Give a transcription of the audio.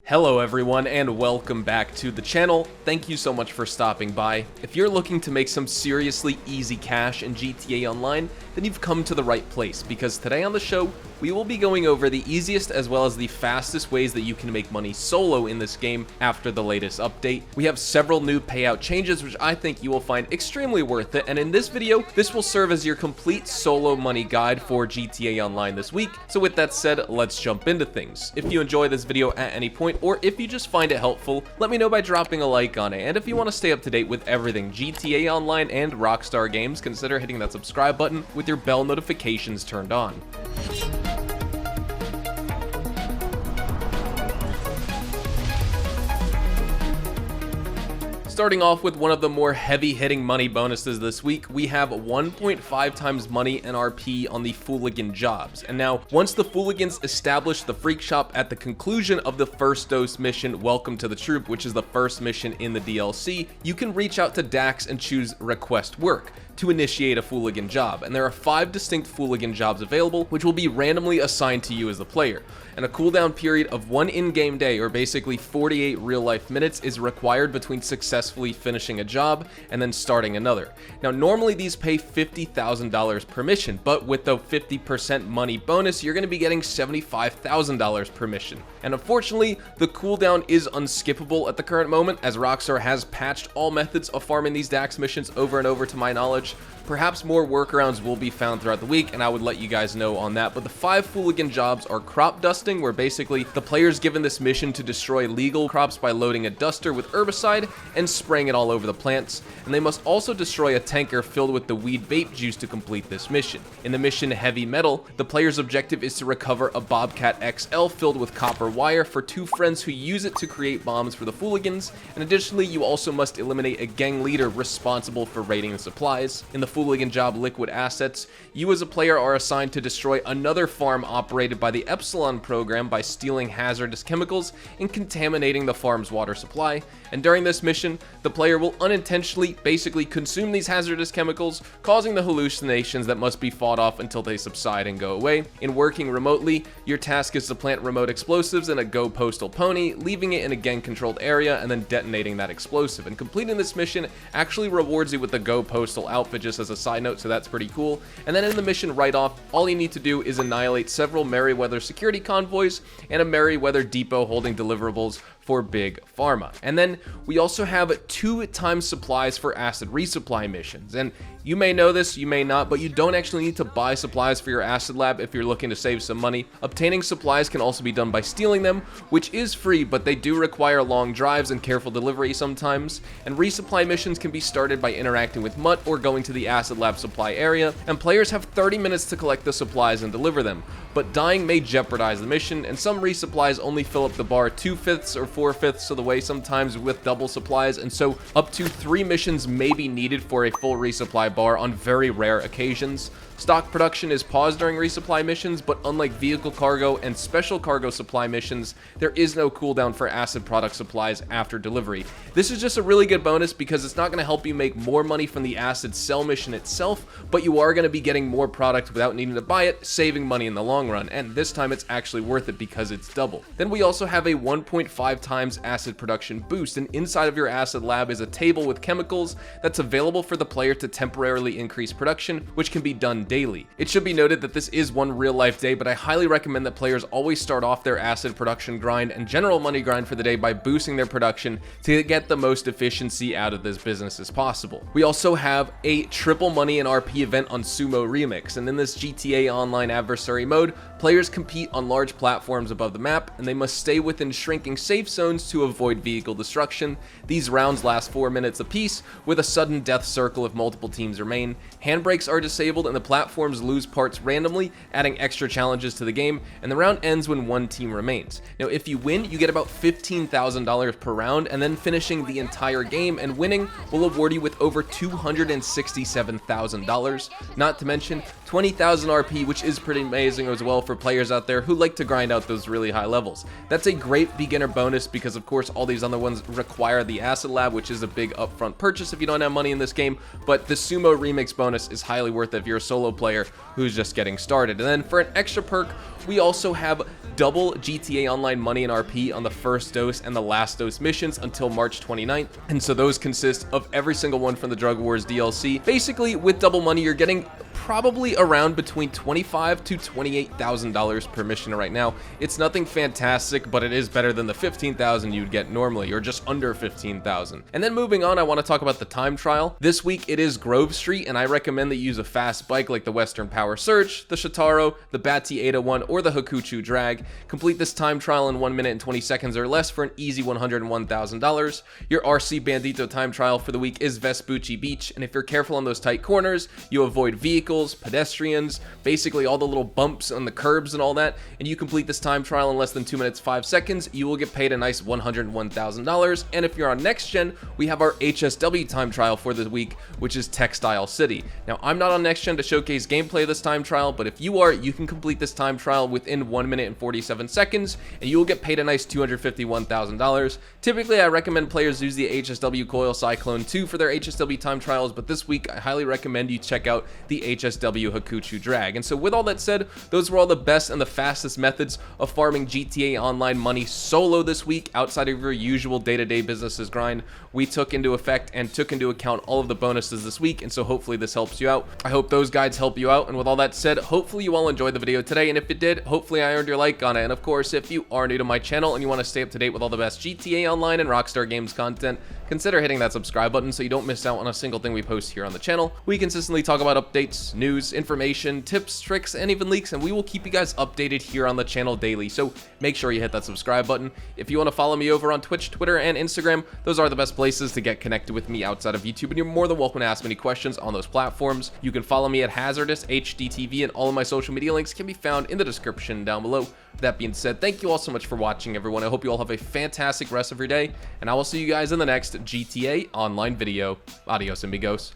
Hello everyone and welcome back to the channel. Thank you so much for stopping by. If you're looking to make some seriously easy cash in GTA Online, then you've come to the right place, because today on the show, we will be going over the easiest as well as the fastest ways that you can make money solo in this game after the latest update. We have several new payout changes which I think you will find extremely worth it, and in this video, this will serve as your complete solo money guide for GTA Online this week. So with that said, let's jump into things. If you enjoy this video at any point, or if you just find it helpful, let me know by dropping a like on it. And if you want to stay up to date with everything GTA Online and Rockstar Games, consider hitting that subscribe button with your bell notifications turned on. Starting off with one of the more heavy-hitting money bonuses this week, we have 1.5 times money and RP on the Fooligan Jobs. And now, once the Fooligans establish the Freak Shop at the conclusion of the first dose mission, Welcome to the Troop, which is the first mission in the DLC, you can reach out to Dax and choose Request Work to initiate a Fooligan job, and there are 5 distinct Fooligan jobs available, which will be randomly assigned to you as the player. And a cooldown period of 1 in-game day, or basically 48 real-life minutes, is required between successfully finishing a job and then starting another. Now, normally these pay $50,000 per mission, but with the 50% money bonus, you're going to be getting $75,000 per mission. And unfortunately, the cooldown is unskippable at the current moment, as Rockstar has patched all methods of farming these Dax missions over and over to my knowledge. Perhaps more workarounds will be found throughout the week, and I would let you guys know on that. But the 5 Fooligan jobs are crop dusting, where basically the player's given this mission to destroy legal crops by loading a duster with herbicide and spraying it all over the plants. And they must also destroy a tanker filled with the weed vape juice to complete this mission. In the mission Heavy Metal, the player's objective is to recover a Bobcat XL filled with copper wire for 2 friends who use it to create bombs for the Fooligans. And additionally, you also must eliminate a gang leader responsible for raiding the supplies. In the Fooligan job Liquid Assets, you as a player are assigned to destroy another farm operated by the Epsilon program by stealing hazardous chemicals and contaminating the farm's water supply. And during this mission, the player will unintentionally basically consume these hazardous chemicals, causing the hallucinations that must be fought off until they subside and go away. In working remotely, your task is to plant remote explosives in a Go Postal Pony, leaving it in a gang-controlled area and then detonating that explosive. And completing this mission actually rewards you with the Go Postal outfit, just as a side note, so that's pretty cool. And then in the mission write-off, all you need to do is annihilate several Merryweather security convoys and a Merryweather depot holding deliverables for Big Pharma. And then we also have 2 times supplies for acid resupply missions. And you may know this, you may not, but you don't actually need to buy supplies for your acid lab if you're looking to save some money. Obtaining supplies can also be done by stealing them, which is free, but they do require long drives and careful delivery sometimes. And resupply missions can be started by interacting with Mutt or going to the acid lab supply area, and players have 30 minutes to collect the supplies and deliver them. But dying may jeopardize the mission, and some resupplies only fill up the bar 2/5 or 4/5 of the way, sometimes with double supplies, and so up to 3 missions may be needed for a full resupply bar on very rare occasions. Stock production is paused during resupply missions, but unlike vehicle cargo and special cargo supply missions, there is no cooldown for acid product supplies after delivery. This is just a really good bonus because it's not going to help you make more money from the acid sell mission itself, but you are going to be getting more product without needing to buy it, saving money in the long run, and this time it's actually worth it because it's double. Then we also have a 1.5 times acid production boost, and inside of your acid lab is a table with chemicals that's available for the player to temporarily increase production, which can be done daily. It should be noted that this is one real life day, but I highly recommend that players always start off their acid production grind and general money grind for the day by boosting their production to get the most efficiency out of this business as possible. We also have a triple money and RP event on Sumo Remix, and in this GTA Online adversary mode, players compete on large platforms above the map, and they must stay within shrinking safe zones to avoid vehicle destruction. These rounds last 4 minutes apiece, with a sudden death circle if multiple teams remain. Handbrakes are disabled and the platforms lose parts randomly, adding extra challenges to the game, and the round ends when 1 team remains. Now, if you win, you get about $15,000 per round, and then finishing the entire game and winning will award you with over $267,000, not to mention 20,000 RP, which is pretty amazing as well for players out there who like to grind out those really high levels. That's a great beginner bonus because, of course, all these other ones require the acid lab, which is a big upfront purchase if you don't have money in this game, but the Sumo Remix bonus is highly worth it if you're a solo solo player who's just getting started. And then for an extra perk, we also have double GTA Online money and RP on the first dose and the last dose missions until March 29th. And so those consist of every single one from the Drug Wars DLC. Basically, with double money, you're getting probably around between $25,000 to $28,000 per mission right now. It's nothing fantastic, but it is better than the $15,000 you'd get normally, or just under $15,000. And then moving on, I want to talk about the time trial. This week it is Grove Street, and I recommend that you use a fast bike like the Western Power Surge, the Shitaro, the Batty 801, or the Hakuchu Drag. Complete this time trial in 1 minute and 20 seconds or less for an easy $101,000. Your RC Bandito time trial for the week is Vespucci Beach, and if you're careful on those tight corners, you avoid vehicles, pedestrians, basically all the little bumps on the curbs and all that, and you complete this time trial in less than 2 minutes 5 seconds, you will get paid a nice $101,000. And if you're on next gen, we have our HSW time trial for the week, which is Textile City. Now, I'm not on next gen to showcase gameplay of this time trial, but if you are, you can complete this time trial within 1 minute and 47 seconds, and you will get paid a nice $251,000. Typically, I recommend players use the HSW Coil Cyclone 2 for their HSW time trials, but this week I highly recommend you check out the HSW Hakuchu Drag. And so with all that said, those were all the best and the fastest methods of farming GTA Online money solo this week outside of your usual day-to-day business's grind. We took into account all of the bonuses this week, and so hopefully this helps you out. I hope those guides help you out, and with all that said, hopefully you all enjoyed the video today, and if it did, hopefully I earned your like on it. And of course, if you are new to my channel and you want to stay up to date with all the best GTA Online and Rockstar Games content, consider hitting that subscribe button so you don't miss out on a single thing we post here on the channel. We consistently talk about updates, news, information, tips, tricks, and even leaks, and we will keep you guys updated here on the channel daily, so make sure you hit that subscribe button. If you want to follow me over on Twitch, Twitter, and Instagram, those are the best places to get connected with me outside of YouTube, and you're more than welcome to ask me any questions on those platforms. You can follow me at Hazardous HDTV, and all of my social media links can be found in the description down below. With that being said, thank you all so much for watching, everyone. I hope you all have a fantastic rest of your day, and I will see you guys in the next GTA Online video. Adios, amigos.